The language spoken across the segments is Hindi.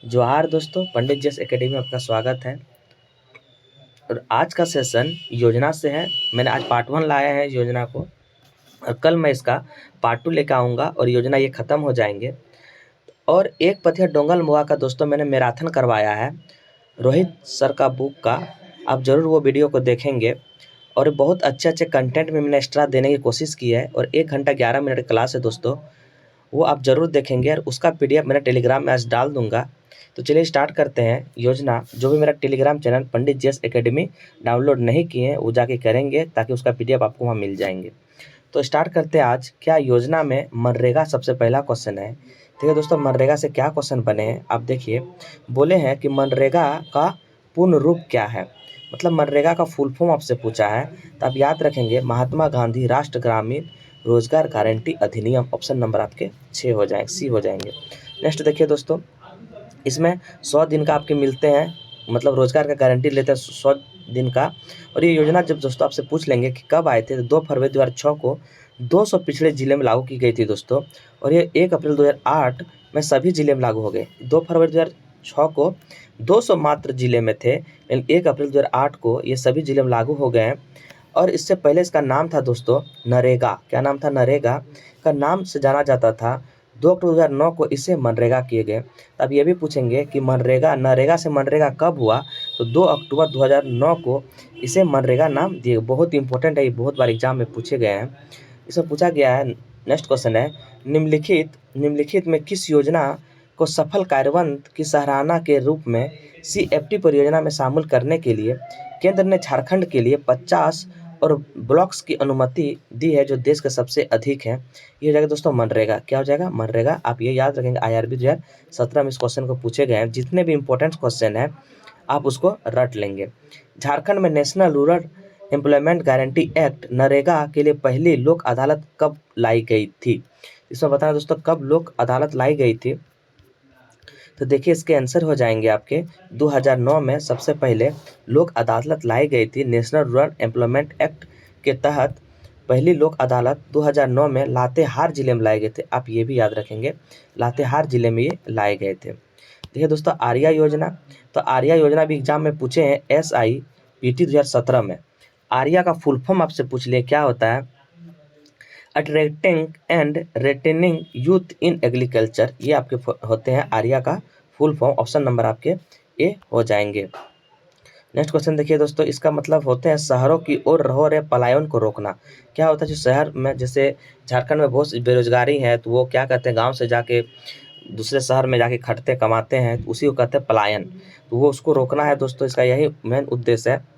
जोहार दोस्तों, पंडित जी एस एकेडमी में आपका स्वागत है। और आज का सेशन योजना से है। मैंने आज पार्ट 1 लाया है योजना को, और कल मैं इसका पार्ट 2 लेकर आऊँगा और योजना ये ख़त्म हो जाएंगे। और एक पथिया डोंगल मुआ का दोस्तों मैंने मैराथन करवाया है रोहित सर का बुक का। आप ज़रूर वो वीडियो को देखेंगे। और बहुत अच्छे कंटेंट में मैंने एक्स्ट्रा देने की कोशिश की है। और 1 घंटा 11 मिनट क्लास है दोस्तों, वो आप ज़रूर देखेंगे। और उसका पीडीएफ मैंने टेलीग्राम में आज डाल दूंगा। तो चलिए स्टार्ट करते हैं योजना। जो भी मेरा टेलीग्राम चैनल पंडित जी एस एकेडमी डाउनलोड नहीं किए हैं वो जाके करेंगे, ताकि उसका पीडीएफ आपको वहाँ मिल जाएंगे। तो स्टार्ट करते हैं आज। क्या योजना में मनरेगा सबसे पहला क्वेश्चन है। ठीक है दोस्तों, मनरेगा से क्या क्वेश्चन बने हैं आप देखिए। बोले हैं कि मनरेगा का पूर्ण रूप क्या है, मतलब मनरेगा का फुल फॉर्म आपसे पूछा है। तो आप याद रखेंगे महात्मा गांधी राष्ट्र ग्रामीण रोजगार गारंटी अधिनियम। ऑप्शन नंबर आपके 6 हो जाएंगे, सी हो जाएंगे। नेक्स्ट देखिए दोस्तों, इसमें 100 दिन का आपके मिलते हैं, मतलब रोजगार का गारंटी लेते हैं 100 दिन का। और ये योजना जब दोस्तों आपसे पूछ लेंगे कि कब आए थे, तो 2 फरवरी 2006 को 200 पिछड़े जिले में लागू की गई थी दोस्तों। और ये 1 अप्रैल 2008 में सभी जिले में लागू हो गए। 2 फरवरी 2006 को 200 मात्र जिले में थे, लेकिन 1 अप्रैल 2008 को ये सभी जिले में लागू हो गए हैं। और इससे पहले इसका नाम था दोस्तों नरेगा। क्या नाम था? नरेगा का नाम से जाना जाता था। 2 अक्टूबर 2009 को इसे मनरेगा किए गए। अब ये भी पूछेंगे कि नरेगा से मनरेगा कब हुआ, तो 2 अक्टूबर 2009 को इसे मनरेगा नाम दिए। बहुत इंपॉर्टेंट है, ये बहुत बार एग्जाम में पूछे गए हैं। इसमें पूछा गया है, नेक्स्ट क्वेश्चन है, निम्नलिखित में किस योजना को सफल कार्यान्वयन की सराहना के रूप में CFT परियोजना में शामिल करने के लिए केंद्र ने झारखंड के लिए 50 और ब्लॉक्स की अनुमति दी है, जो देश के सबसे अधिक है। ये हो जाएगा दोस्तों मनरेगा। क्या हो जाएगा? मनरेगा। आप ये याद रखेंगे, IRB 2017 में इस क्वेश्चन को पूछे गए हैं। जितने भी इंपॉर्टेंट क्वेश्चन है आप उसको रट लेंगे। झारखंड में national rural employment guarantee act NREGA के लिए पहली लोक अदालत कब लाई गई थी? इसमें बताना दोस्तों कब लोक अदालत लाई गई थी। तो देखिए इसके आंसर हो जाएंगे आपके 2009 में सबसे पहले लोक अदालत लाई गई थी। नेशनल रूरल एम्प्लॉयमेंट एक्ट के तहत पहली लोक अदालत 2009 में लातेहार जिले में लाए गए थे। आप ये भी याद रखेंगे, लातेहार जिले में ये लाए गए थे। देखिए दोस्तों आर्या योजना, तो आर्या योजना भी एग्जाम में पूछे हैं SIPT 2017 में। आर्या का फुल फॉर्म आपसे पूछ लिए क्या होता है? Attracting and retaining youth in agriculture. ये आपके होते हैं आर्या का फुल फॉर्म। ऑप्शन नंबर आपके ए हो जाएंगे। नेक्स्ट क्वेश्चन देखिए दोस्तों, इसका मतलब होते हैं शहरों की ओर हो रहे पलायन को रोकना। क्या होता है? जो शहर में, जैसे झारखंड में बहुत बेरोजगारी है, तो वो क्या कहते हैं, गांव से जाके दूसरे शहर में जाके खटते कमाते हैं, तो उसी को कहते हैं पलायन। तो वो उसको रोकना है दोस्तों, इसका यही मेन उद्देश्य है।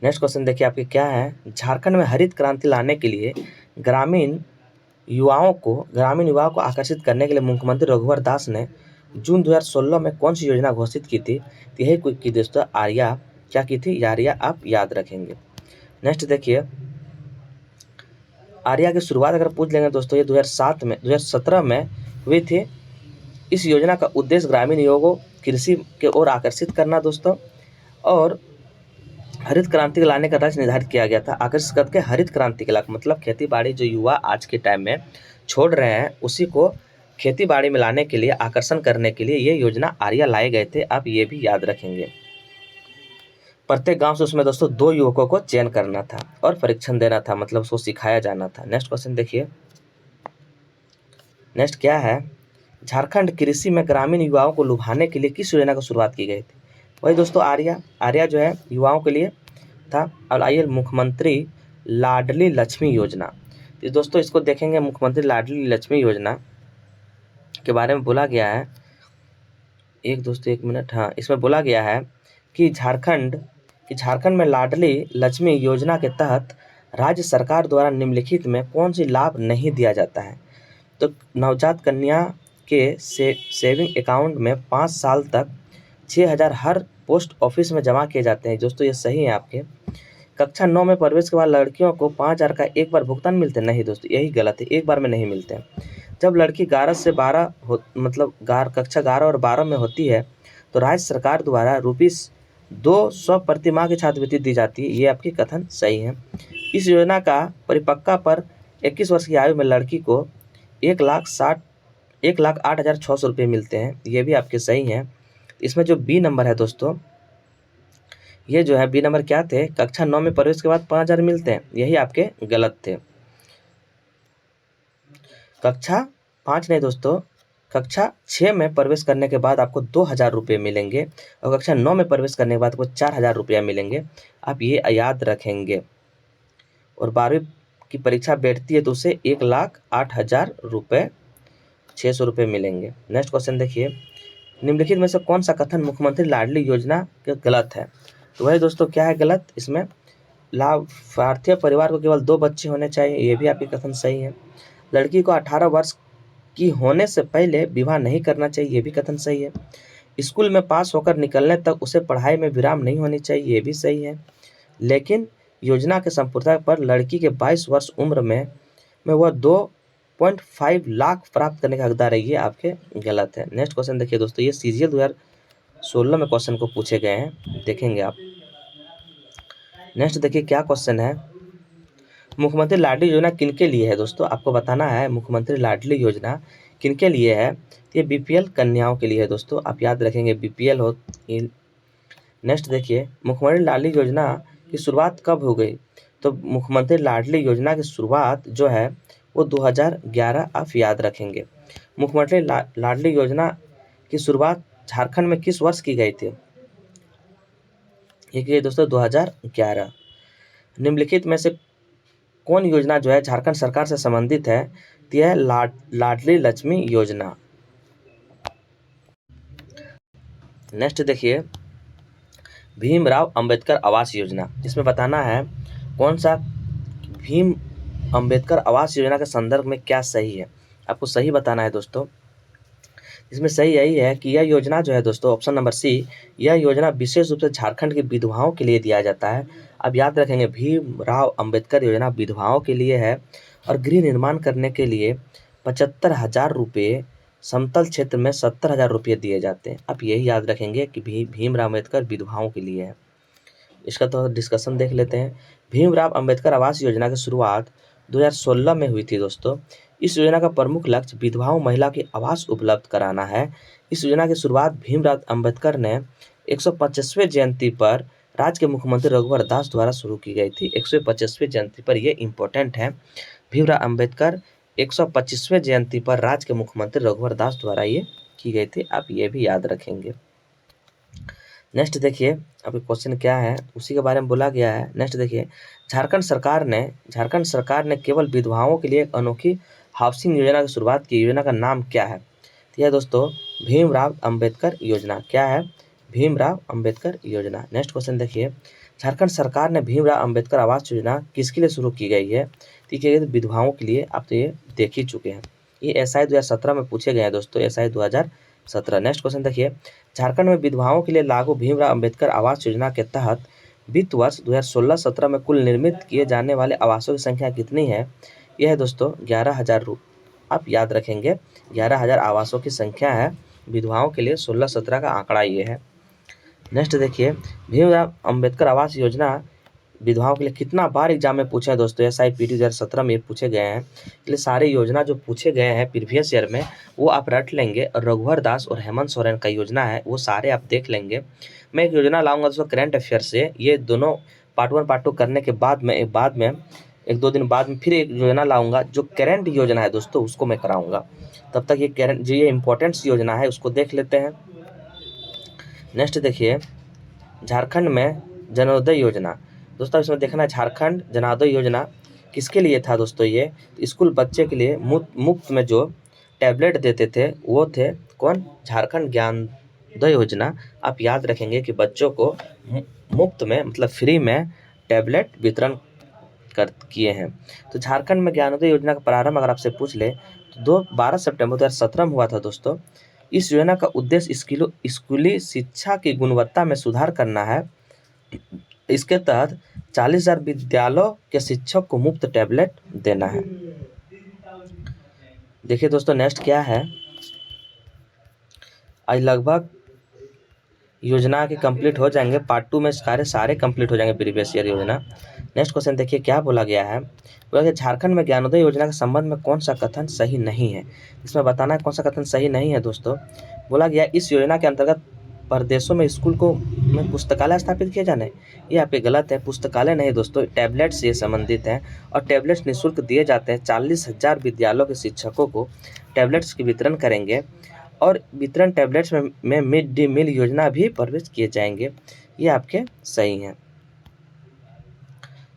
नेक्स्ट क्वेश्चन देखिए आपके क्या है। झारखंड में हरित क्रांति लाने के लिए ग्रामीण युवाओं को आकर्षित करने के लिए मुख्यमंत्री रघुवर दास ने जून 2016 में कौन सी योजना घोषित की थी? तो यही कोई की दोस्तों आर्या। क्या की थी? आर्या आप याद रखेंगे। नेक्स्ट देखिए, आर्या की शुरुआत अगर पूछ लेंगे दोस्तों, ये 2017 में हुई थी। इस योजना का उद्देश्य ग्रामीण युवाओं को कृषि के ओर आकर्षित करना दोस्तों, और हरित क्रांति लाने का लक्ष्य निर्धारित किया गया था। आकर्षित करके हरित क्रांति के लाभ, मतलब खेती बाड़ी जो युवा आज के टाइम में छोड़ रहे हैं, उसी को खेती बाड़ी में लाने के लिए, आकर्षण करने के लिए ये योजना आर्या लाए गए थे। आप ये भी याद रखेंगे। प्रत्येक गांव से उसमें दोस्तों 2 युवकों को चयन करना था और परीक्षण देना था, मतलब उसको सिखाया जाना था। नेक्स्ट क्वेश्चन देखिए, नेक्स्ट क्या है। झारखंड कृषि में ग्रामीण युवाओं को लुभाने के लिए किस योजना की शुरुआत की गई थी? वही दोस्तों आर्या जो है युवाओं के लिए था। और आइए मुख्यमंत्री लाडली लक्ष्मी योजना, तो दोस्तों इसको देखेंगे। मुख्यमंत्री लाडली लक्ष्मी योजना के बारे में बोला गया है, एक मिनट, हाँ, इसमें बोला गया है कि झारखंड में लाडली लक्ष्मी योजना के तहत राज्य सरकार द्वारा निम्नलिखित में कौन सी लाभ नहीं दिया जाता है? तो नवजात कन्या के सेविंग अकाउंट में 5 साल तक 6,000 हर पोस्ट ऑफिस में जमा किए जाते हैं। दोस्तों ये सही है आपके। कक्षा 9 में प्रवेश के बाद लड़कियों को 5,000 का एक बार भुगतान मिलते हैं? नहीं दोस्तों, यही गलत है, एक बार में नहीं मिलते हैं। जब लड़की 11 से 12 कक्षा 11 और 12 में होती है, तो राज्य सरकार द्वारा ₹200 प्रति माह की छात्रवृत्ति दी जाती है। ये आपकी कथन सही है। इस योजना का परिपक्वता पर 21 वर्ष की आयु में लड़की को 1,08,600 मिलते हैं, ये भी आपके सही हैं। इसमें जो बी नंबर है दोस्तों, ये जो है बी नंबर क्या थे, कक्षा 9 में प्रवेश के बाद 5,000 मिलते हैं, यही आपके गलत थे। कक्षा 5 नहीं दोस्तों, कक्षा 6 में प्रवेश करने के बाद आपको 2,000 रुपये मिलेंगे और कक्षा 9 में प्रवेश करने के बाद आपको 4,000 रुपया मिलेंगे, आप ये याद रखेंगे। और 12वीं की परीक्षा बैठती है तो उसे 1,08,000 रुपये 600 रुपये मिलेंगे। नेक्स्ट क्वेश्चन देखिए, निम्नलिखित में से कौन सा कथन मुख्यमंत्री लाडली योजना के गलत है? तो वही दोस्तों क्या है गलत, इसमें लाभार्थी परिवार को केवल 2 बच्चे होने चाहिए, ये भी आपके कथन सही है। लड़की को 18 वर्ष की होने से पहले विवाह नहीं करना चाहिए, ये भी कथन सही है। स्कूल में पास होकर निकलने तक उसे पढ़ाई में विराम नहीं होनी चाहिए, ये भी सही है। लेकिन योजना के संपूर्णता पर लड़की के 22 वर्ष उम्र में वह 2.5 लाख प्राप्त करने का हकदार है, ये आपके गलत है। नेक्स्ट क्वेश्चन देखिए दोस्तों, ये सीजीएल 2016 में क्वेश्चन को पूछे गए हैं, देखेंगे आप। नेक्स्ट देखिए क्या क्वेश्चन है, मुख्यमंत्री लाडली योजना किनके लिए है? दोस्तों आपको बताना है मुख्यमंत्री लाडली योजना किनके लिए है। ये बीपीएल कन्याओं के लिए है दोस्तों, आप याद रखेंगे बीपीएल हो। नेक्स्ट देखिए, मुख्यमंत्री लाडली योजना की शुरुआत कब हो गई? तो मुख्यमंत्री लाडली योजना की शुरुआत जो है वो 2011, आप याद रखेंगे। मुख्यमंत्री लाडली योजना की शुरुआत झारखंड में किस वर्ष की गई थी? ये दोस्तों 2011। निम्नलिखित में से कौन योजना जो है झारखंड सरकार से संबंधित है? तो यह लाडली लक्ष्मी योजना। नेक्स्ट देखिए, भीमराव अंबेडकर आवास योजना, इसमें बताना है कौन सा भीम अंबेडकर आवास योजना के संदर्भ में क्या सही है, आपको सही बताना है दोस्तों। इसमें सही यही है कि यह योजना जो है दोस्तों, ऑप्शन नंबर सी, यह योजना विशेष रूप से झारखंड की विधवाओं के लिए दिया जाता है। अब याद रखेंगे भीमराव अंबेडकर योजना विधवाओं के लिए है और गृह निर्माण करने के लिए 75,000 रुपये, समतल क्षेत्र में 70,000 रुपये दिए जाते हैं। आप यही याद रखेंगे कि भीमराव अंबेडकर विधवाओं के लिए है। इसका तो डिस्कशन देख लेते हैं। भीमराव अंबेडकर आवास योजना की शुरुआत 2016 में हुई थी दोस्तों। इस योजना का प्रमुख लक्ष्य विधवाओं महिला की आवास उपलब्ध कराना है। इस योजना की शुरुआत भीमराव अंबेडकर ने 125वें जयंती पर राज्य के मुख्यमंत्री रघुवर दास द्वारा शुरू की गई थी। 125वें जयंती पर, ये इम्पोर्टेंट है, भीमराव अंबेडकर 125वें जयंती पर राज्य के मुख्यमंत्री रघुवर दास द्वारा ये की गई थी, आप ये भी याद रखेंगे। नेक्स्ट देखिए, अभी क्वेश्चन क्या है उसी के बारे में बोला गया है। नेक्स्ट देखिए, झारखंड सरकार ने केवल विधवाओं के लिए एक अनोखी हाउसिंग योजना की शुरुआत की, योजना का नाम क्या है? तो यह दोस्तों भीमराव अंबेडकर योजना। क्या है? भीमराव अंबेडकर योजना। नेक्स्ट क्वेश्चन देखिए, झारखंड सरकार ने भीमराव अंबेडकर आवास योजना किसके लिए शुरू की गई है? ठीक है, विधवाओं के लिए, आप तो ये देख ही चुके हैं। ये एसआई 2017 में पूछे गए हैं दोस्तों, एसआई 2017। नेक्स्ट क्वेश्चन देखिए, झारखंड में विधवाओं के लिए लागू भीमराव अंबेडकर आवास योजना के तहत वित्त वर्ष 2016-17 में कुल निर्मित किए जाने वाले आवासों की संख्या कितनी है? यह है दोस्तों 11,000। आप याद रखेंगे 11,000 आवासों की संख्या है विधवाओं के लिए, 16-17 का आंकड़ा ये है। नेक्स्ट देखिए, भीमराव अंबेडकर आवास योजना विधवाओं के लिए कितना बार एग्जाम में पूछे हैं दोस्तों? SIPT 2017 में पूछे गए हैं। इसलिए सारे योजना जो पूछे गए हैं प्रीवियस ईयर में वो आप रट लेंगे, और रघुवर दास और हेमंत सोरेन का योजना है वो सारे आप देख लेंगे। मैं एक योजना लाऊंगा दोस्तों करंट अफेयर से, ये दोनों पार्ट 1 पार्ट 2 करने के बाद में एक दो दिन बाद में फिर एक योजना लाऊंगा जो करंट योजना है दोस्तों, उसको मैं कराऊंगा। तब तक ये करंट जो ये इंपॉर्टेंट योजना है उसको देख लेते हैं। नेक्स्ट देखिए, झारखंड में जनोदय योजना। दोस्तों इसमें देखना है झारखंड जनोदय योजना किसके लिए था दोस्तों? ये स्कूल बच्चे के लिए मुफ्त में जो टैबलेट देते थे वो थे कौन? झारखंड ज्ञानोदय योजना। आप याद रखेंगे कि बच्चों को मुफ्त में मतलब फ्री में टैबलेट वितरण किए हैं। तो झारखंड में ज्ञानोदय योजना का प्रारंभ अगर आपसे पूछ ले तो 12 सितंबर 2017 में हुआ था दोस्तों। इस योजना का उद्देश्य स्कूली शिक्षा की गुणवत्ता में सुधार करना है। इसके तहत 40,000 विद्यालयों के शिक्षक को मुफ्त टैबलेट देना है। देखिए दोस्तों नेक्स्ट क्या है, आज लगभग योजना के कंप्लीट हो जाएंगे, पार्ट 2 में सारे कंप्लीट हो जाएंगे प्रीवियस ईयर योजना। नेक्स्ट क्वेश्चन देखिए क्या बोला गया है। बोला गया झारखंड में ज्ञानोदय योजना के संबंध में कौन सा कथन सही नहीं है। इसमें बताना है कौन सा कथन सही नहीं है दोस्तों। बोला गया इस योजना के अंतर्गत प्रदेशों में स्कूल को में पुस्तकालय स्थापित किए जाने, ये आपके गलत है। पुस्तकालय नहीं दोस्तों, टैबलेट से संबंधित है और टैबलेट्स निःशुल्क दिए जाते हैं। 40,000 विद्यालयों के शिक्षकों को टैबलेट्स की वितरण करेंगे और वितरण टैबलेट्स में मिड डे मील योजना भी प्रवेश किए जाएंगे, ये आपके सही हैं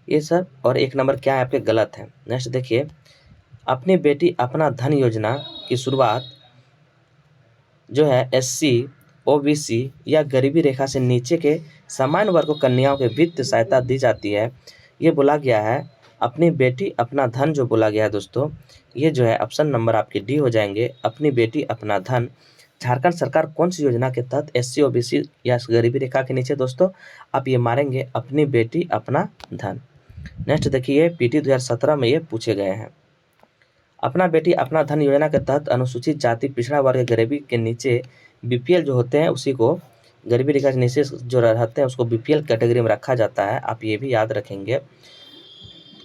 ये सर। और 1 नंबर क्या है आपके गलत है। नेक्स्ट देखिए, अपनी बेटी अपना धन योजना की शुरुआत जो है SC, OBC या गरीबी रेखा से नीचे के सामान्य वर्ग को कन्याओं के वित्त सहायता दी जाती है, ये बोला गया है। अपनी बेटी अपना धन जो बोला गया है दोस्तों, ये जो है ऑप्शन नंबर आपके डी हो जाएंगे, अपनी बेटी अपना धन। झारखंड सरकार कौन सी योजना के तहत SC, OBC या गरीबी रेखा के नीचे दोस्तों, आप ये मारेंगे अपनी बेटी अपना धन। नेक्स्ट देखिए, PT 2017 में ये पूछे गए हैं। अपना बेटी अपना धन योजना के तहत अनुसूचित जाति पिछड़ा वर्ग गरीबी के नीचे BPL जो होते हैं उसी को, गरीबी रेखा के नीचे जो रहते हैं उसको BPL कैटेगरी में रखा जाता है, आप ये भी याद रखेंगे।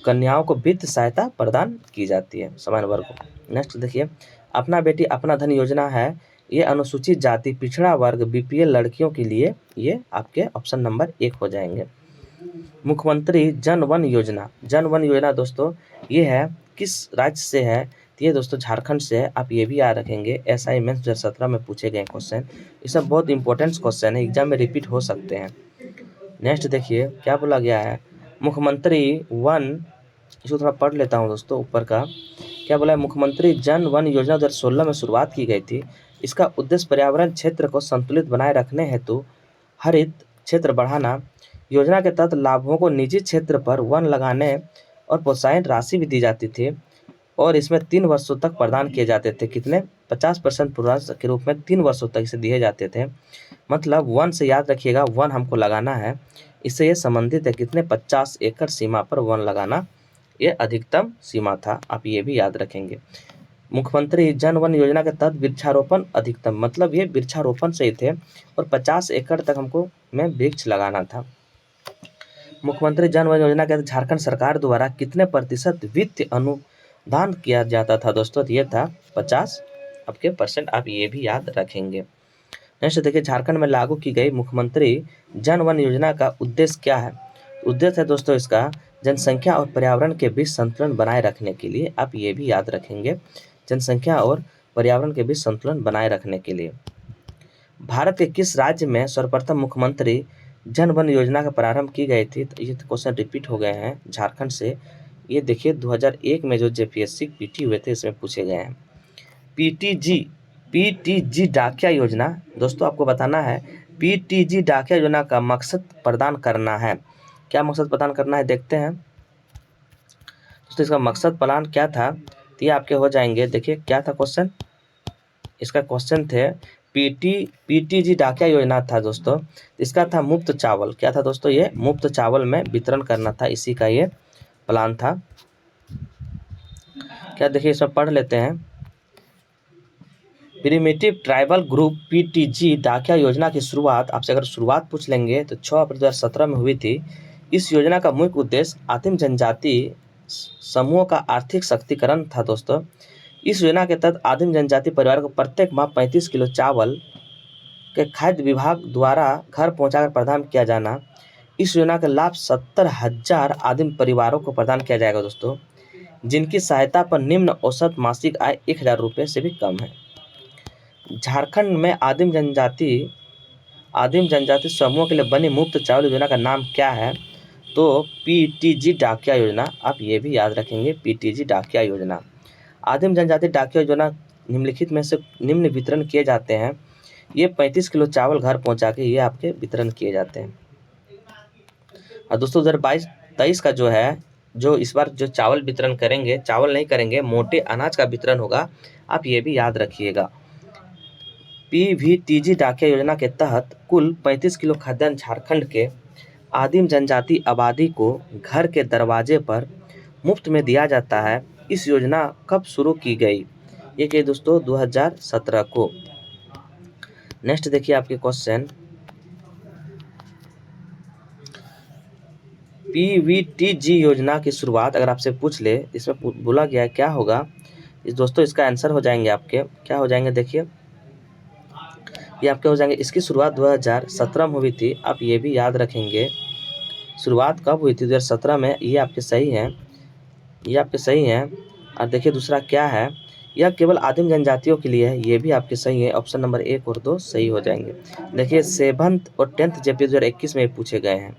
कन्याओं को वित्त सहायता प्रदान की जाती है सामान्य वर्ग को। नेक्स्ट देखिए, अपना बेटी अपना धन योजना है, ये अनुसूचित जाति पिछड़ा वर्ग BPL लड़कियों के लिए, ये आपके ऑप्शन नंबर 1 हो जाएंगे। मुख्यमंत्री जन वन योजना, जन वन योजना दोस्तों ये है किस राज्य से है, तो ये दोस्तों झारखंड से है, आप ये भी याद रखेंगे। SI मेंस 2017 में पूछे गए क्वेश्चन, ये सब बहुत इंपॉर्टेंट क्वेश्चन है, एग्जाम में रिपीट हो सकते हैं। नेक्स्ट देखिए क्या बोला गया है, मुख्यमंत्री वन, इसको थोड़ा पढ़ लेता हूँ दोस्तों ऊपर का। क्या बोला है, मुख्यमंत्री जन वन योजना 2016 में शुरुआत की गई थी। इसका उद्देश्य पर्यावरण क्षेत्र को संतुलित बनाए रखने हेतु हरित क्षेत्र बढ़ाना। योजना के तहत लाभों को निजी क्षेत्र पर वन लगाने और प्रोत्साहन राशि भी दी जाती थी और इसमें 3 वर्षों तक प्रदान किए जाते थे। कितने, 50% प्रोत्साहन के रूप में 3 वर्षों तक इसे दिए जाते थे। मतलब वन से याद रखिएगा, वन हमको लगाना है, इससे ये संबंधित है। कितने, 50 एकड़ सीमा पर वन लगाना, ये अधिकतम सीमा था, आप ये भी याद रखेंगे। मुख्यमंत्री जन वन योजना के तहत वृक्षारोपण अधिकतम, मतलब ये वृक्षारोपण से ही थे और 50 एकड़ तक हमको में वृक्ष लगाना था। मुख्यमंत्री जन वन योजना के तहत झारखंड सरकार द्वारा कितने प्रतिशत वित्तीय अनुदान किया जाता था दोस्तों, ये था 50 आपके %, आप ये भी याद रखेंगे। नेक्स्ट देखिए, झारखंड में लागू की गई मुख्यमंत्री जन वन योजना का उद्देश्य क्या है। उद्देश्य है दोस्तों इसका जनसंख्या और पर्यावरण के बीच संतुलन बनाए रखने के लिए, आप ये भी याद रखेंगे, जनसंख्या और पर्यावरण के बीच संतुलन बनाए रखने के लिए। भारत के किस राज्य में सर्वप्रथम मुख्यमंत्री जन वन योजना का प्रारंभ की गई थी, तो ये क्वेश्चन रिपीट हो गए हैं झारखंड से। ये देखिए 2001 में जो JPSC PT हुए थे इसमें पूछे गए हैं। PTG डाकिया योजना दोस्तों आपको बताना है, PTG डाकिया योजना का मकसद प्रदान करना है। क्या मकसद प्रदान करना है देखते हैं दोस्तों, इसका मकसद प्लान क्या था, तो ये आपके हो जाएंगे। देखिए क्या था क्वेश्चन, इसका क्वेश्चन थे PTG डाकिया योजना था दोस्तों, इसका था मुफ्त चावल। क्या था दोस्तों, ये मुफ्त चावल में वितरण करना था, इसी का ये प्लान था। क्या देखिए इसमें पढ़ लेते हैं। प्रिमिटिव ट्राइबल ग्रुप PTG डाकिया योजना की शुरुआत, आपसे अगर शुरुआत पूछ लेंगे तो 6 अप्रैल 2017 में हुई थी। इस योजना का मुख्य उद्देश्य आदिम जनजाति समूहों का आर्थिक शक्तिकरण था दोस्तों। इस योजना के तहत आदिम जनजाति परिवार को प्रत्येक माह 35 किलो चावल के खाद्य विभाग द्वारा घर पहुंचाकर प्रदान किया जाना। इस योजना का लाभ 70,000 आदिम परिवारों को प्रदान किया जाएगा दोस्तों, जिनकी सहायता पर निम्न औसत मासिक आय 1,000 रुपये से भी कम है। झारखंड में आदिम जनजाति समूह के लिए बनी मुफ्त चावल योजना का नाम क्या है, तो PTG डाकिया योजना, आप ये भी याद रखेंगे, PTG डाकिया योजना। आदिम जनजाति डाकिया योजना निम्नलिखित में से निम्न वितरण किए जाते हैं। ये 35 किलो चावल घर पहुंचा के ये आपके वितरण किए जाते हैं। और दोस्तों 2022-23 का जो है, जो इस बार जो चावल वितरण करेंगे, चावल नहीं करेंगे, मोटे अनाज का वितरण होगा, आप ये भी याद रखिएगा। PVTG डाकिया योजना के तहत कुल 35 किलो खाद्यान्न झारखंड के आदिम जनजाति आबादी को घर के दरवाजे पर मुफ्त में दिया जाता है। इस योजना कब शुरू की गई, ये कि दोस्तों 2017 को। नेक्स्ट देखिए आपके क्वेश्चन, पीवीटीजी योजना की शुरुआत अगर आपसे पूछ ले, इसमें बोला गया है क्या होगा इस दोस्तों, इसका आंसर हो जाएंगे आपके क्या हो जाएंगे, देखिए ये आपके हो जाएंगे। इसकी शुरुआत 2017 में हुई थी, आप ये भी याद रखेंगे। शुरुआत कब हुई थी? 2017 में। ये आपके सही हैं, ये आपके सही हैं। और देखिए दूसरा क्या है, यह केवल आदिम जनजातियों के लिए है, ये भी आपके सही है। ऑप्शन नंबर 1 और 2 सही हो जाएंगे। देखिए 7th और 10th जेपी 2021 में पूछे गए हैं।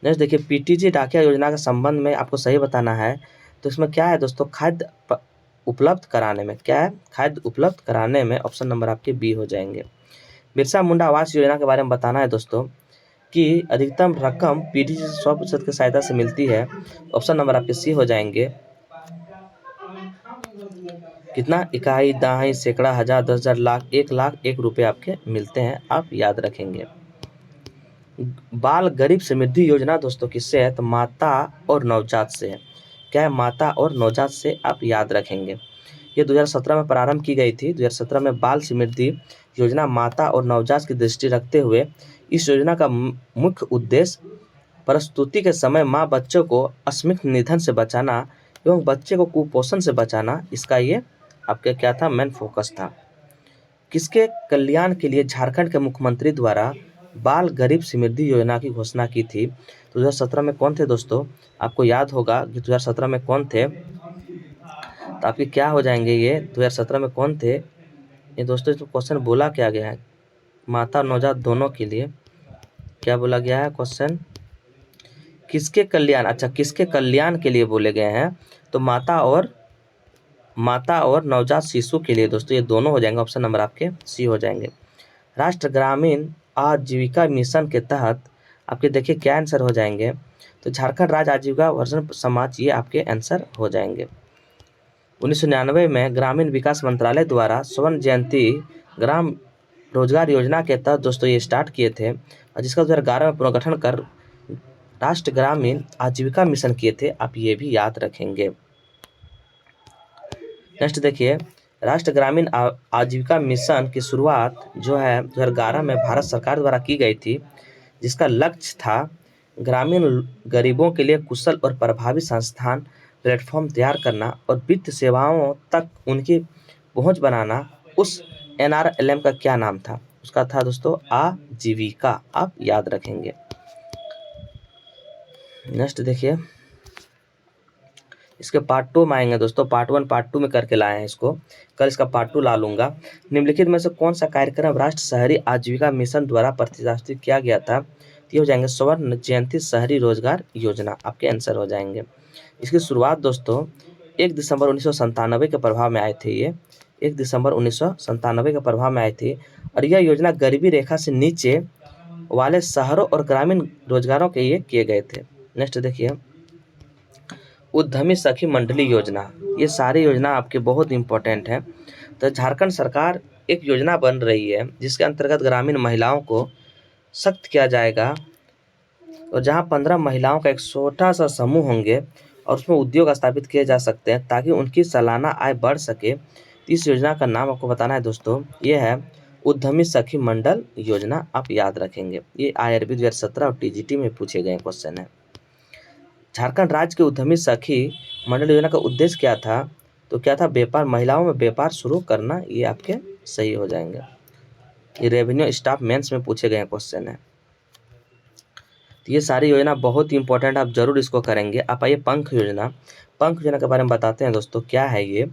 नेक्स्ट देखिए पीटीजी डाकिया योजना के संबंध में आपको सही बताना है। तो इसमें क्या है दोस्तों, खाद्य उपलब्ध कराने में, क्या है, खाद्य उपलब्ध कराने में। ऑप्शन नंबर आपके बी हो जाएंगे। बिरसा मुंडा आवास योजना के बारे में बताना है दोस्तों कि अधिकतम रकम पीटीजी से 100% की सहायता से मिलती है। ऑप्शन नंबर आपके सी हो जाएंगे। कितना, इकाई, दहाई, सैकड़ा, हजार, 10,000, लाख, 1,00,000 रुपए आपके मिलते हैं, आप याद रखेंगे। बाल गरीब समृद्धि योजना दोस्तों किससे है? तो माता और नवजात से है। क्या है? माता और नवजात से, आप याद रखेंगे। ये 2017 में प्रारंभ की गई थी। 2017 में बाल समृद्धि योजना माता और नवजात की दृष्टि रखते हुए इस योजना का मुख्य उद्देश्य प्रस्तुति के समय माँ बच्चों को आकस्मिक निधन से बचाना एवं बच्चे को कुपोषण से बचाना, इसका ये आपका क्या था, मेन फोकस था। किसके कल्याण के लिए झारखंड के मुख्यमंत्री द्वारा बाल गरीब समृद्धि योजना की घोषणा की थी? 2017 में कौन थे दोस्तों? आपको याद होगा कि 2017 में कौन थे, तो आपके क्या हो जाएंगे ये 2017 में कौन थे ये दोस्तों। इसमें क्वेश्चन बोला क्या गया है, माता और नवजात दोनों के लिए क्या बोला गया है क्वेश्चन, किसके कल्याण, अच्छा किसके कल्याण के लिए बोले गए हैं, तो माता और नवजात शिशु के लिए दोस्तों, ये दोनों हो जाएंगे। ऑप्शन नंबर आपके सी हो जाएंगे। राष्ट्र ग्रामीण आजीविका मिशन के तहत आपके देखिए क्या आंसर हो जाएंगे, तो झारखंड राज्य आजीविका वर्धन समाज, ये आपके आंसर हो जाएंगे। 1999 में ग्रामीण विकास मंत्रालय द्वारा स्वर्ण जयंती ग्राम रोजगार योजना के तहत दोस्तों ये स्टार्ट किए थे, और जिसका 2011 में पुनर्गठन कर राष्ट्र ग्रामीण आजीविका मिशन किए थे, आप ये भी याद रखेंगे। नेक्स्ट देखिए राष्ट्र ग्रामीण आजीविका मिशन की शुरुआत जो है 2011 में भारत सरकार द्वारा की गई थी, जिसका लक्ष्य था ग्रामीण गरीबों के लिए कुशल और प्रभावी संस्थान प्लेटफॉर्म तैयार करना और वित्त सेवाओं तक उनकी पहुंच बनाना। उस एनआरएलएम का क्या नाम था? उसका था दोस्तों आजीविका, आप याद रखेंगे। नेक्स्ट देखिए इसके पार्ट 2 में आएंगे दोस्तों, पार्ट 1 पार्ट 2 में करके लाए हैं इसको, कल इसका पार्ट 2 ला लूंगा। निम्नलिखित में से कौन सा कार्यक्रम राष्ट्र शहरी आजीविका मिशन द्वारा प्रतिष्ठापित किया गया था? ये हो जाएंगे स्वर्ण जयंती शहरी रोजगार योजना, आपके आंसर हो जाएंगे। इसकी शुरुआत दोस्तों 1 दिसंबर 1997 के प्रभाव में आए थे, ये 1 दिसंबर 1997 के प्रभाव में आई थी, और यह योजना गरीबी रेखा से नीचे वाले शहरों और ग्रामीण रोजगारों के लिए किए गए थे। नेक्स्ट देखिए उद्यमी सखी मंडली योजना, ये सारी योजना आपके बहुत इंपॉर्टेंट है। तो झारखंड सरकार एक योजना बन रही है जिसके अंतर्गत ग्रामीण महिलाओं को सख्त किया जाएगा, और जहां 15 महिलाओं का एक छोटा सा समूह होंगे और उसमें उद्योग स्थापित किए जा सकते हैं ताकि उनकी सालाना आय बढ़ सके। इस योजना का नाम आपको बताना है दोस्तों, ये है उद्यमी सखी मंडल योजना, आप याद रखेंगे। ये IRB 2017 और TGT में पूछे गए क्वेश्चन है। झारखंड राज्य के उद्यमी सखी मंडल योजना का उद्देश्य क्या था? तो क्या था, व्यापार, महिलाओं में व्यापार शुरू करना, ये आपके सही हो जाएंगे। ये रेवेन्यू स्टाफ मेंस में पूछे गए क्वेश्चन है। तो ये सारी योजना बहुत ही इंपॉर्टेंट, आप जरूर इसको करेंगे। आप आइए पंख योजना, पंख योजना के बारे में बताते हैं दोस्तों क्या है ये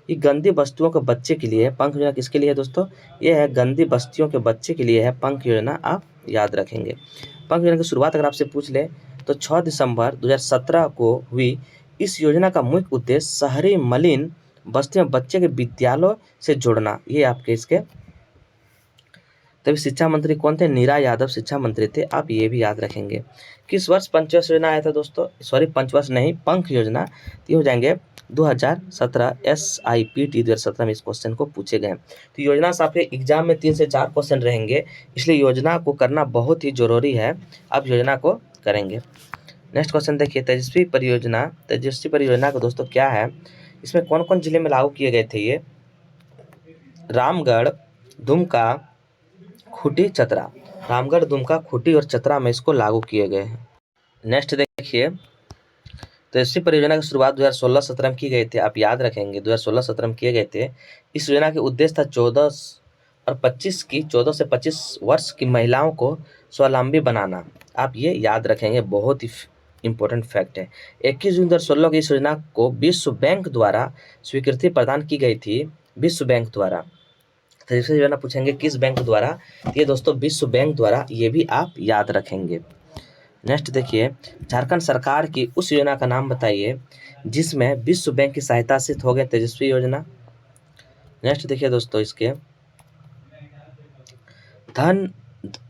गंदी बस्तियों के बच्चे के लिए है। पंख योजना किसके लिए है दोस्तों? ये है गंदी बस्तियों के बच्चे के लिए है पंख योजना, आप याद रखेंगे। पंख योजना की शुरुआत अगर आपसे पूछ ले तो 6 दिसंबर 2017 को हुई। इस योजना का मुख्य उद्देश्य शहरी मलिन बस्तियों में बच्चे के विद्यालयों से जोड़ना, ये आपके इसके। तभी शिक्षा मंत्री कौन थे? नीरा यादव शिक्षा मंत्री थे, आप ये भी याद रखेंगे। किस वर्ष पंचवर्ष योजना आया था दोस्तों? सॉरी पंचवर्ष नहीं, पंख योजना। ये हो जाएंगे 2017 SIPT 2017 में इस क्वेश्चन को पूछे गए। तो योजना से आपके एग्जाम में 3 से 4 क्वेश्चन रहेंगे, इसलिए योजना को करना बहुत ही जरूरी है, आप योजना को करेंगे। नेक्स्ट क्वेश्चन देखिए तेजस्वी परियोजना, तेजस्वी परियोजना का दोस्तों क्या है, इसमें कौन कौन जिले में लागू किए गए थे? ये रामगढ़, दुमका, खूंटी, चतरा, रामगढ़, दुमका, खूंटी और चतरा में इसको लागू किए गए हैं। नेक्स्ट देखिए, तो इसी परियोजना की शुरुआत 2016-17 में की गई थी। आप याद रखेंगे 2016-17 में किए गए थे। इस योजना के उद्देश्य था 14 से 25 वर्ष की महिलाओं को स्वावलंबी बनाना। आप ये याद रखेंगे, बहुत ही इम्पोर्टेंट फैक्ट है। 21 जून 2016 की इस योजना को विश्व बैंक द्वारा स्वीकृति प्रदान की गई थी। विश्व बैंक द्वारा, तो इससे योजना पूछेंगे किस बैंक द्वारा, ये दोस्तों विश्व बैंक द्वारा, ये भी आप याद रखेंगे। नेक्स्ट देखिए, झारखंड सरकार की उस योजना का नाम बताइए जिसमें विश्व बैंक की सहायता से हो गए तेजस्वी योजना। नेक्स्ट देखिए दोस्तों, इसके धन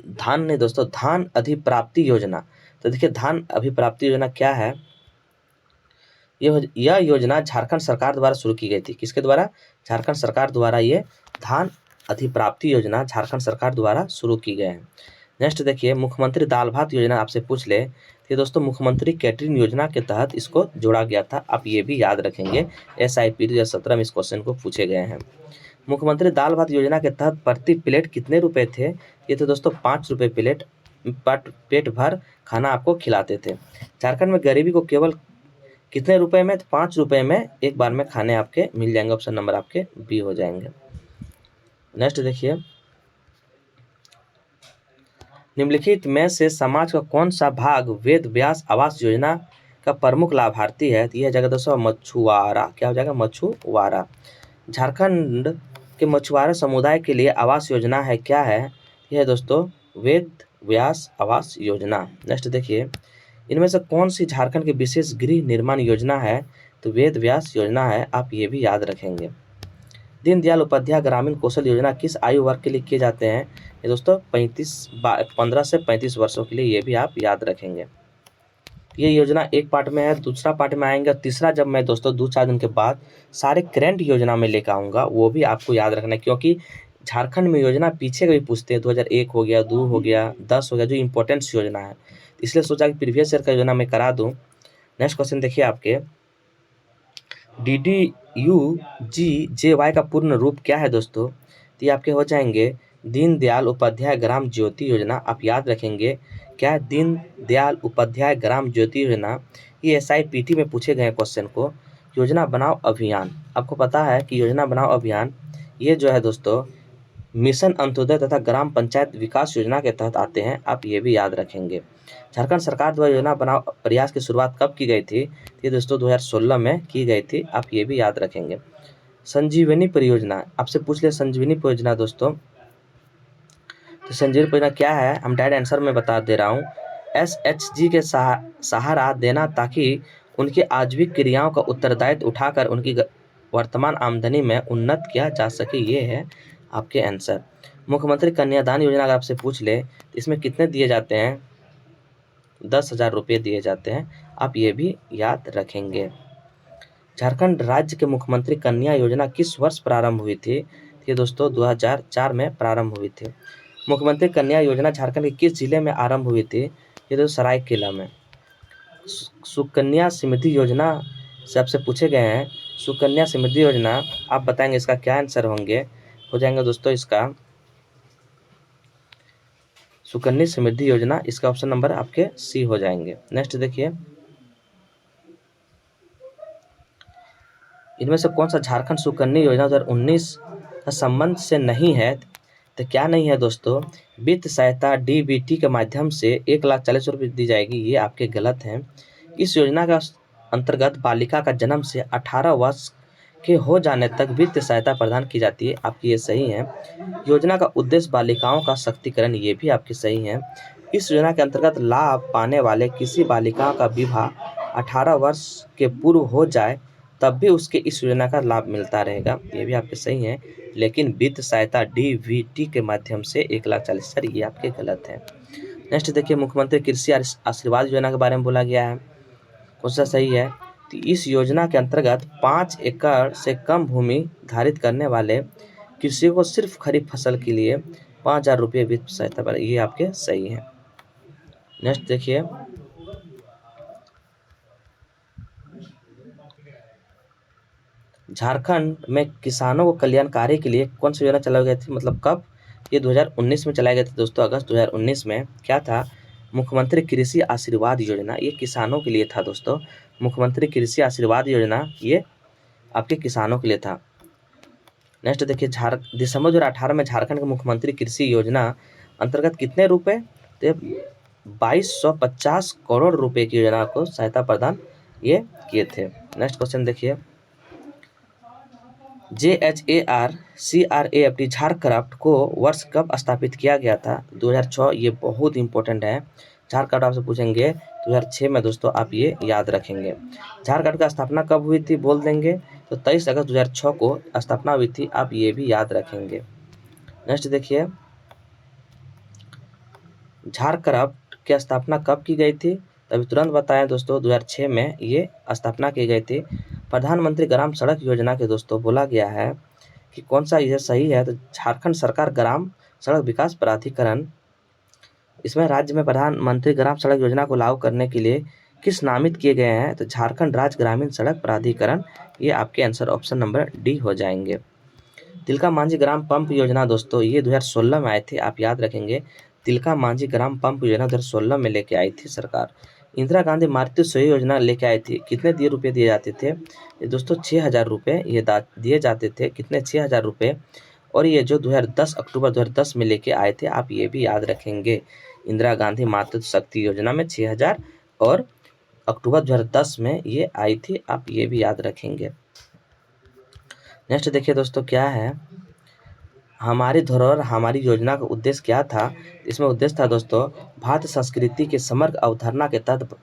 धान नहीं दोस्तों, धान अधिप्राप्ति योजना। तो देखिए धान अधिप्राप्ति योजना क्या है। यह योजना झारखंड सरकार द्वारा शुरू की गई थी। किसके द्वारा? झारखंड सरकार द्वारा ये धान अधिप्राप्ति योजना झारखंड सरकार द्वारा शुरू की गई है। नेक्स्ट देखिए, मुख्यमंत्री दाल भात योजना आपसे पूछ ले, तो दोस्तों मुख्यमंत्री कैटरिंग योजना के तहत इसको जोड़ा गया था। आप ये भी याद रखेंगे, SIP 2017 में इस क्वेश्चन को पूछे गए हैं। मुख्यमंत्री दाल भात योजना के तहत प्रति प्लेट कितने रुपए थे? ये थे दोस्तों 5 रुपये प्लेट, पेट भर खाना आपको खिलाते थे। झारखंड में गरीबी को केवल कितने रुपए में? 5 रुपए में एक बार में खाने आपके मिल जाएंगे। ऑप्शन नंबर आपके बी हो जाएंगे। नेक्स्ट देखिए, निम्नलिखित में से समाज का कौन सा भाग वेद व्यास आवास योजना का प्रमुख लाभार्थी है? तो यह जगह दोस्तों मछुआरा। क्या हो जाएगा? मछुआरा। झारखंड के मछुआरा समुदाय के लिए आवास योजना है, क्या है? यह दोस्तों वेद व्यास आवास योजना। नेक्स्ट देखिए, इनमें से कौन सी झारखंड की विशेष गृह निर्माण योजना है? तो वेद व्यास योजना है। आप ये भी याद रखेंगे। दीनदयाल उपाध्याय ग्रामीण कौशल योजना किस आयु वर्ग के लिए किए जाते हैं? ये दोस्तों 15 से 35 वर्षों के लिए, ये भी आप याद रखेंगे। ये योजना एक पार्ट में है, दूसरा पार्ट में आएंगे, तीसरा जब मैं दोस्तों 2-4 दिन के बाद सारे करंट योजना में लेकर आऊँगा, वो भी आपको याद रखना है, क्योंकि झारखंड में योजना पीछे का भी पूछते हैं। 2001 हो गया, 2 हो गया, 10 हो गया, जो इंपॉर्टेंट्स योजना है, इसलिए सोचा कि प्रीवियस ईयर का योजना मैं करा दूँ। नेक्स्ट क्वेश्चन देखिए आपके, DDU-GJY का पूर्ण रूप क्या है दोस्तों? तो ये आपके हो जाएंगे दीनदयाल उपाध्याय ग्राम ज्योति योजना। आप याद रखेंगे क्या है? दीनदयाल उपाध्याय ग्राम ज्योति योजना। ये SIPT में पूछे गए क्वेश्चन को। योजना बनाओ अभियान, आपको पता है कि योजना बनाओ अभियान ये जो है दोस्तों मिशन अंत्योदय तथा ग्राम पंचायत विकास योजना के तहत आते हैं। आप ये भी याद रखेंगे। झारखंड सरकार द्वारा योजना बनाओ प्रयास की शुरुआत कब की गई थी? ये दोस्तों 2016 में की गई थी। आप ये भी याद रखेंगे। संजीवनी परियोजना आपसे पूछ ले, संजीवनी परियोजना दोस्तों, तो संजीवनी परियोजना क्या है? हम डायरेक्ट आंसर में बता दे रहा हूँ। SHG के सहारा देना ताकि उनकी आजीविक क्रियाओं का उत्तरदायित्व उठाकर उनकी वर्तमान आमदनी में उन्नत किया जा सके, ये है आपके आंसर। मुख्यमंत्री कन्यादान योजना अगर आपसे पूछ ले, इसमें कितने दिए जाते हैं? 10,000 रुपये दिए जाते हैं। आप ये भी याद रखेंगे। झारखंड राज्य के मुख्यमंत्री कन्या योजना किस वर्ष प्रारंभ हुई थी? ये दोस्तों 2004 में प्रारंभ हुई थी। मुख्यमंत्री कन्या योजना झारखंड के किस जिले में आरंभ हुई थी? ये तो सरायकेला में। सुकन्या समृद्धि योजना से आपसे पूछे गए हैं, सुकन्या समृद्धि योजना, आप बताएंगे इसका क्या आंसर होंगे? हो जाएंगे दोस्तों इसका सुकन्या समृद्धि योजना, इसका ऑप्शन नंबर आपके सी हो जाएंगे। नेक्स्ट देखिए, इनमें से कौन सा झारखंड सुकन्या योजना 2019 का संबंध से नहीं है? तो क्या नहीं है दोस्तों? वित्त सहायता DBT के माध्यम से 1,40,000 रुपये दी जाएगी, ये आपके गलत हैं। इस योजना का अंतर्गत बालिका का जन्म से 18 वर्ष के हो जाने तक वित्त सहायता प्रदान की जाती है। आपकी ये सही है। योजना का उद्देश्य बालिकाओं का सशक्तिकरण, ये भी आपकी सही है। इस योजना के अंतर्गत लाभ पाने वाले किसी बालिका का विवाह 18 वर्ष के पूर्व हो जाए तब भी उसके इस योजना का लाभ मिलता रहेगा, ये भी आपके सही है। लेकिन वित्त सहायता DBT के माध्यम से 1,40,000, ये आपके गलत है। नेक्स्ट देखिए, मुख्यमंत्री कृषि आशीर्वाद योजना के बारे में बोला गया है, कौन सा सही है? तो इस योजना के अंतर्गत 5 एकड़ से कम भूमि धारित करने वाले कृषियों को सिर्फ खरीफ फसल के लिए 5,000 रुपये वित्त सहायता पर, ये आपके सही है। नेक्स्ट देखिए, झारखंड में किसानों को कल्याणकारी के लिए कौन सी योजना चलाई गई थी, मतलब कब? ये 2019 में चलाई गई थी दोस्तों, अगस्त 2019 में। क्या था? मुख्यमंत्री कृषि आशीर्वाद योजना, ये किसानों के लिए था दोस्तों। मुख्यमंत्री कृषि आशीर्वाद योजना ये आपके किसानों के लिए था। नेक्स्ट देखिए, दिसंबर 2018 में झारखंड के मुख्यमंत्री कृषि योजना अंतर्गत कितने रुपए, तो 2250 करोड़ रुपए की योजना को सहायता प्रदान ये किए थे। नेक्स्ट क्वेश्चन देखिए, JHARCRAFT झारक्राफ्ट को वर्ष कब स्थापित किया गया था? 2006। ये बहुत इंपॉर्टेंट है। झारक्राफ्ट आपसे पूछेंगे 2006 में दोस्तों, आप ये याद रखेंगे। झारखंड का स्थापना कब हुई थी बोल देंगे, तो 23 अगस्त 2006 को स्थापना हुई थी, आप ये भी याद रखेंगे। नेक्स्ट देखिए, झारक्राफ्ट की स्थापना कब की गई थी? तभी तुरंत बताएं दोस्तों, 2006 में ये स्थापना की गई थी। प्रधानमंत्री ग्राम सड़क योजना के दोस्तों बोला गया है कि कौन सा यह सही है, तो झारखंड सरकार ग्राम सड़क विकास प्राधिकरण, इसमें राज्य में प्रधानमंत्री ग्राम सड़क योजना को लागू करने के लिए किस नामित किए गए हैं, तो झारखंड राज्य ग्रामीण सड़क प्राधिकरण। ये आपके आंसर ऑप्शन नंबर डी हो जाएंगे। तिलका मांझी ग्राम पंप योजना दोस्तों, ये 2016 में आए थे, आप याद रखेंगे। तिलका मांझी ग्राम पंप योजना 2016 में लेके आई थी सरकार। इंदिरा गांधी मातृत्व सोई योजना लेके आई थी, कितने रुपये दिए जाते थे? ये दोस्तों 6000 रुपये ये दिए जाते थे, कितने? 6000 रुपये। और ये जो 2010 अक्टूबर 2010 में लेके आए थे, आप ये भी याद रखेंगे। इंदिरा गांधी मातृत्व शक्ति योजना में 6000 और अक्टूबर 2010 में ये आई थी, आप ये भी याद रखेंगे। नेक्स्ट देखिए दोस्तों, क्या है हमारी धरोहर हमारी योजना का उद्देश्य क्या था? इसमें उद्देश्य था दोस्तों, भारतीय संस्कृति के समग्र अवधारणा के तहत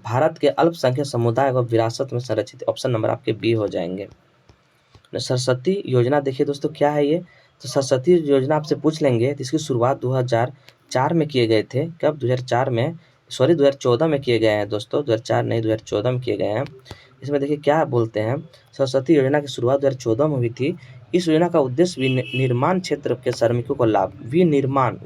भारत के अल्पसंख्यक समुदाय व विरासत में संरक्षित। ऑप्शन नंबर आपके बी हो जाएंगे। सरस्वती योजना देखिए दोस्तों, क्या है ये? तो सरस्वती योजना आपसे पूछ लेंगे, तो इसकी शुरुआत 2004 में किए गए थे। कब? 2004 में, सॉरी 2014 में किए गए हैं दोस्तों, 2004 नहीं 2014 में किए गए हैं। इसमें देखिए क्या बोलते हैं, सरस्वती योजना की शुरुआत 2014 में हुई थी। इस योजना का उद्देश्य विनिर्माण क्षेत्र के श्रमिकों को लाभ, विनिर्माण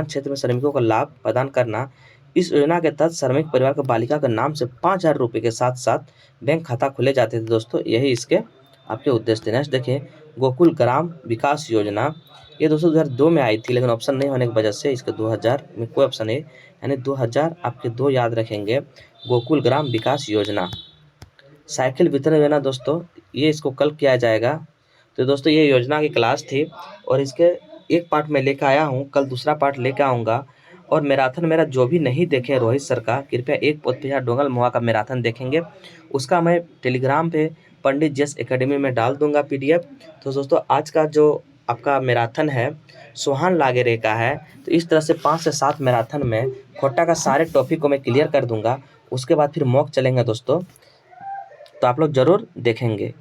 क्षेत्र में श्रमिकों को लाभ प्रदान करना। इस योजना के तहत श्रमिक परिवार को बालिका के नाम से 5000 रुपये के साथ साथ बैंक खाता खुले जाते थे दोस्तों, यही इसके आपके उद्देश्य थे। नेक्स्ट देखिए, गोकुल ग्राम विकास योजना, ये दोस्तों 2002 में आई थी, लेकिन ऑप्शन नहीं होने की वजह से इसके 2000 में कोई ऑप्शन नहीं, यानी 2000 आपके 2 याद रखेंगे। गोकुल ग्राम विकास योजना। साइकिल वितरण योजना दोस्तों, ये इसको कल किया जाएगा। तो दोस्तों ये योजना की क्लास थी और इसके एक पार्ट में लेकर आया हूँ, कल दूसरा पार्ट लेकर आऊँगा। और मैराथन मेरा जो भी नहीं देखे रोहित सर का, कृपया एक पोथीहार डोंगल महुआ का मैराथन देखेंगे, उसका मैं टेलीग्राम पे पंडित जस एकेडमी में डाल दूंगा PDF। तो दोस्तों आज का जो आपका मैराथन है सोहान लागेरे का है, तो इस तरह से 5 से 7 मैराथन में खोटा का सारे टॉपिक को मैं क्लियर कर दूंगा। उसके बाद फिर मॉक चलेंगे दोस्तों, तो आप लोग जरूर देखेंगे।